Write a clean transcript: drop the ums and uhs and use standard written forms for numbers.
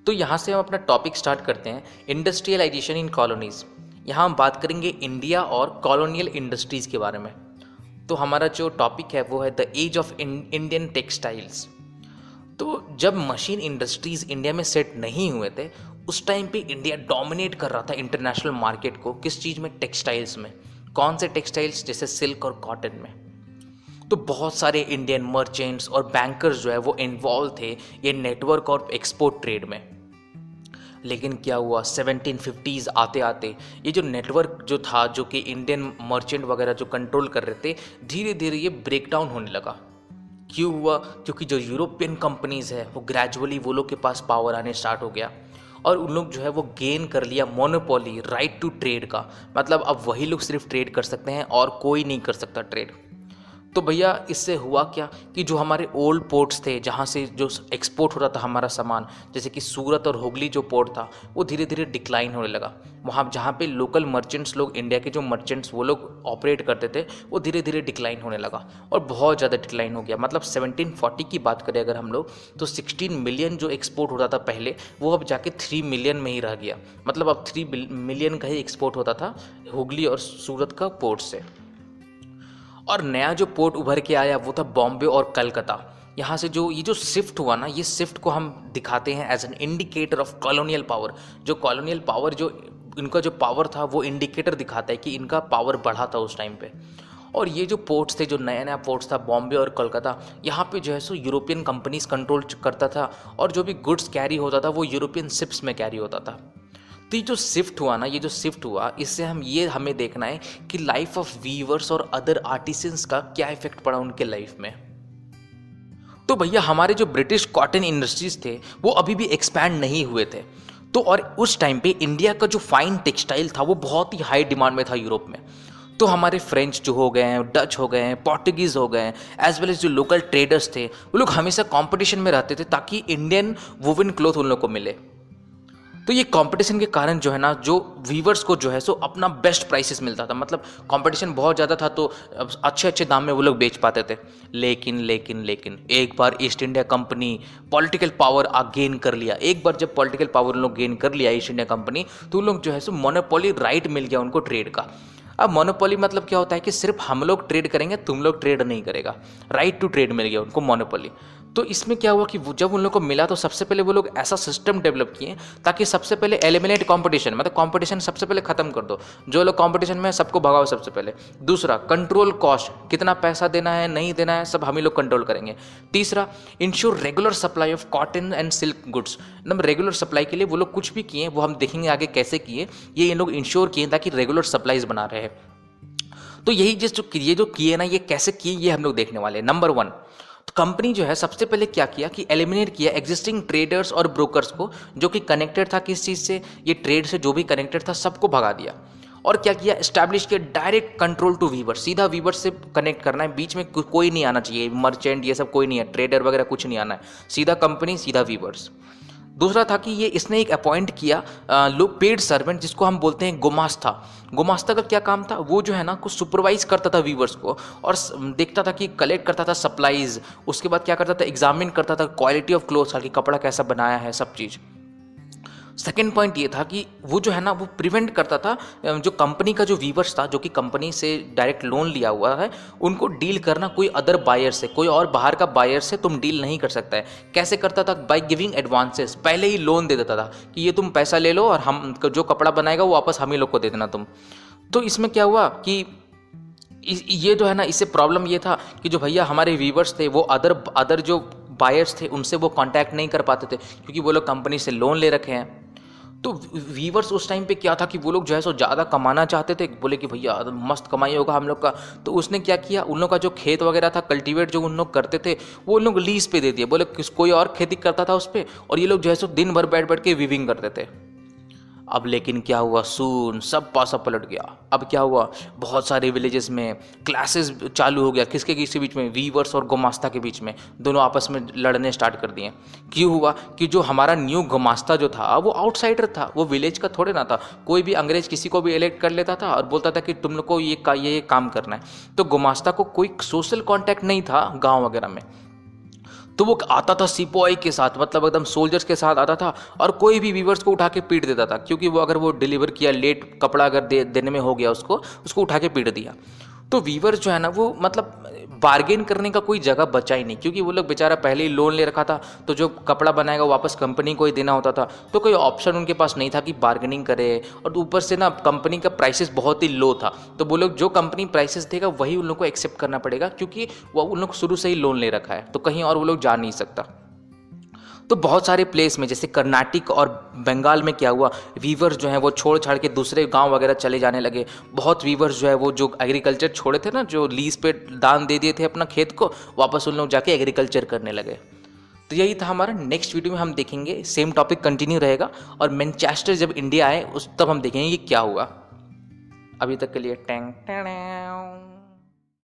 तो यहाँ से हम अपना टॉपिक स्टार्ट करते हैं, इंडस्ट्रियलाइजेशन इन कॉलोनीज़। यहाँ हम बात करेंगे इंडिया और कॉलोनियल इंडस्ट्रीज़ के बारे में। तो हमारा जो टॉपिक है वो है the age of Indian textiles. तो जब मशीन इंडस्ट्रीज़ इंडिया में सेट नहीं हुए थे, उस टाइम पे इंडिया डोमिनेट कर रहा था इंटरनेशनल मार्केट को। किस चीज़ में? टेक्सटाइल्स में। कौन से टेक्सटाइल्स? जैसे सिल्क और कॉटन में। तो बहुत सारे इंडियन मर्चेंट्स और बैंकर्स जो है वो इन्वॉल्व थे ये नेटवर्क और एक्सपोर्ट ट्रेड में। लेकिन क्या हुआ, 1750s आते आते ये जो नेटवर्क जो था, जो कि इंडियन मर्चेंट वगैरह जो कंट्रोल कर रहे थे, धीरे धीरे ये ब्रेक डाउन होने लगा। क्यों हुआ? क्योंकि जो यूरोपियन कंपनीज है वो ग्रेजुअली वो लोग के पास पावर आने स्टार्ट हो गया और उन लोग जो है वो गेन कर लिया मोनोपोली, राइट टू ट्रेड का। मतलब अब वही लोग सिर्फ ट्रेड कर सकते हैं और कोई नहीं कर सकता ट्रेड। तो भैया इससे हुआ क्या कि जो हमारे ओल्ड पोर्ट्स थे, जहाँ से जो एक्सपोर्ट होता था हमारा सामान, जैसे कि सूरत और हुगली जो पोर्ट था, वो धीरे धीरे डिक्लाइन होने लगा। वहाँ जहाँ पे लोकल मर्चेंट्स लोग, इंडिया के जो मर्चेंट्स वो लोग ऑपरेट करते थे, वो धीरे धीरे डिक्लाइन होने लगा और बहुत ज़्यादा डिक्लाइन हो गया। मतलब 1740 की बात करें अगर हम लोग, तो 16 मिलियन जो एक्सपोर्ट होता था पहले, वो अब जाके 3 मिलियन में ही रह गया। मतलब अब 3 मिलियन का ही एक्सपोर्ट होता था हुगली और सूरत का पोर्ट से। और नया जो पोर्ट उभर के आया वो था बॉम्बे और कलकत्ता। यहाँ से जो ये जो शिफ्ट हुआ ना, ये शिफ्ट को हम दिखाते हैं as an indicator of colonial power. जो कॉलोनियल पावर, जो इनका जो पावर था, वो इंडिकेटर दिखाता है कि इनका पावर बढ़ा था उस टाइम पे। और ये जो पोर्ट्स थे, जो नया नया पोर्ट्स था बॉम्बे और कोलकाता, यहाँ पे जो है सो यूरोपियन कंपनीज कंट्रोल करता था और जो भी गुड्स कैरी होता था वो यूरोपियन शिप्स में कैरी होता था। तो ये जो शिफ्ट हुआ ना, ये जो शिफ्ट हुआ, इससे हमें देखना है कि लाइफ ऑफ वीवर्स और अदर आर्टिसंस का क्या इफेक्ट पड़ा उनके लाइफ में। तो भैया हमारे जो ब्रिटिश कॉटन इंडस्ट्रीज थे वो अभी भी एक्सपैंड नहीं हुए थे। तो और उस टाइम पे इंडिया का जो फाइन टेक्सटाइल था वो बहुत ही हाई डिमांड में था यूरोप में। तो हमारे फ्रेंच जो हो गए हैं, डच हो गए हैं, पोर्टुगीज़ हो गए हैं, एज वेल एज जो लोकल ट्रेडर्स थे, वो लोग हमेशा कंपटीशन में रहते थे ताकि इंडियन वुवन क्लॉथ उन लोग को मिले। तो ये कंपटीशन के कारण जो है ना, जो वीवर्स को जो है सो अपना बेस्ट प्राइसेस मिलता था। मतलब कंपटीशन बहुत ज़्यादा था तो अच्छे अच्छे दाम में वो लोग बेच पाते थे। लेकिन एक बार East India Company political power gain कर लिया। एक बार जब पॉलिटिकल पावर उन लोग गेन कर लिया ईस्ट इंडिया कंपनी, तो उन लोग जो है सो मोनोपोली राइट मिल गया उनको ट्रेड का। अब मोनोपोली मतलब क्या होता है कि सिर्फ हम लोग ट्रेड करेंगे, तुम लोग ट्रेड नहीं करेगा। राइट टू ट्रेड मिल गया उनको, मोनोपोली। तो इसमें क्या हुआ कि जब उन लोग को मिला तो सबसे पहले वो लोग ऐसा सिस्टम डेवलप किए ताकि सबसे पहले एलिमिनेट कंपटीशन, मतलब कंपटीशन सबसे पहले खत्म कर दो। जो लोग कंपटीशन में है सबको भगाओ सबसे पहले। दूसरा, कंट्रोल कॉस्ट, कितना पैसा देना है नहीं देना है सब हम ही लोग कंट्रोल करेंगे। तीसरा, ensure regular supply of cotton and silk goods. मतलब रेगुलर सप्लाई के लिए वो लोग कुछ भी किए, वो हम देखेंगे आगे कैसे किए। ये इन लोग इंश्योर किए ताकि रेगुलर सप्लाईज बना रहे हैं। तो यही जो किए ना, ये कैसे किए ये हम लोग देखने वाले हैं। नंबर 1, तो कंपनी जो है सबसे पहले क्या किया कि एलिमिनेट किया एग्जिस्टिंग ट्रेडर्स और ब्रोकर्स को, जो कि कनेक्टेड था किस चीज़ से, ये ट्रेड से जो भी कनेक्टेड था सबको भगा दिया। और क्या किया, एस्टैब्लिश किया डायरेक्ट कंट्रोल टू वीवर। सीधा वीवर से कनेक्ट करना है, बीच में कोई नहीं आना चाहिए, मर्चेंट ये सब कोई नहीं है, ट्रेडर वगैरह कुछ नहीं आना है, सीधा कंपनी सीधा वीवर्स। दूसरा था कि ये इसने एक अपॉइंट किया लोग पेड सर्वेंट, जिसको हम बोलते हैं गुमास्ता। गुमास्ता का क्या काम था, वो जो है ना कुछ सुपरवाइज करता था वीवर्स को और देखता था कि कलेक्ट करता था सप्लाईज। उसके बाद क्या करता था, एग्जामिन करता था क्वालिटी ऑफ क्लोथ्स का कि कपड़ा कैसा बनाया है, सब चीज़। सेकेंड पॉइंट ये था कि वो जो है ना वो प्रिवेंट करता था जो कंपनी का जो वीवर्स था, जो कि कंपनी से डायरेक्ट लोन लिया हुआ है, उनको डील करना कोई अदर बायर से, कोई और बाहर का बायर से तुम डील नहीं कर सकता है। कैसे करता था, बाय गिविंग एडवांसेस। पहले ही लोन दे देता था कि ये तुम पैसा ले लो और हम जो कपड़ा बनाएगा वो वापस हम ही लोग को दे देना तुम। तो इसमें क्या हुआ कि ये जो है ना, इससे प्रॉब्लम ये था कि जो भैया हमारे वीवर्स थे वो अदर जो बायर्स थे उनसे वो कांटेक्ट नहीं कर पाते थे क्योंकि वो लोग कंपनी से लोन ले रखे हैं। तो वीवर्स उस टाइम पे क्या था कि वो लोग जो है सो ज़्यादा कमाना चाहते थे, बोले कि भैया मस्त कमाई होगा हम लोग का। तो उसने क्या किया, उन लोग का जो खेत वगैरह था, कल्टीवेट जो उन लोग करते थे, वो उन लोग लीज पे दे दिए। बोले कोई और खेती करता था उस पर, और ये लोग जो है सो दिन भर बैठ बैठ के वीविंग करते थे। अब लेकिन क्या हुआ, सून सब पासा पलट गया। अब क्या हुआ, बहुत सारे विलेजेस में क्लासेस चालू हो गया। किसके किसके बीच में, वीवर्स और गुमास्ता के बीच में। दोनों आपस में लड़ने स्टार्ट कर दिए। क्यों हुआ कि जो हमारा न्यू गुमास्ता जो था वो आउटसाइडर था, वो विलेज का थोड़े ना था। कोई भी अंग्रेज किसी को भी इलेक्ट कर लेता था और बोलता था कि तुम लोग को ये काम करना है। तो गुमास्ता को कोई सोशल कॉन्टैक्ट नहीं था गाँव वगैरह में। तो वो आता था सिपाही के साथ, मतलब एकदम सोल्जर्स के साथ आता था और कोई भी वीवर्स को उठा के पीट देता था, क्योंकि वो अगर वो डिलीवर किया लेट, कपड़ा अगर देने में हो गया उसको उठा के पीट दिया। तो वीवर्स जो है ना वो मतलब बार्गेन करने का कोई जगह बचा ही नहीं, क्योंकि वो लोग बेचारा पहले ही लोन ले रखा था, तो जो कपड़ा बनाएगा वापस कंपनी को ही देना होता था, तो कोई ऑप्शन उनके पास नहीं था कि बार्गेनिंग करे। और ऊपर से ना कंपनी का प्राइसेस बहुत ही लो था, तो वो लोग जो कंपनी प्राइसेस देगा वही उन लोग को एक्सेप्ट करना पड़ेगा, क्योंकि वो उन लोग शुरू से ही लोन ले रखा है, तो कहीं और वो लोग जा नहीं सकता। तो बहुत सारे प्लेस में जैसे कर्नाटक और बंगाल में क्या हुआ, वीवर्स जो हैं वो छोड़ छाड़ के दूसरे गांव वगैरह चले जाने लगे। बहुत वीवर्स जो है वो जो एग्रीकल्चर छोड़े थे ना, जो लीज पे दान दे दिए थे अपना खेत को, वापस उन लोग जाके एग्रीकल्चर करने लगे। तो यही था हमारा। नेक्स्ट वीडियो में हम देखेंगे, सेम टॉपिक कंटिन्यू रहेगा, और मैनचेस्टर जब इंडिया आए तब हम देखेंगे कि क्या हुआ। अभी तक के लिए टैंग टैंग।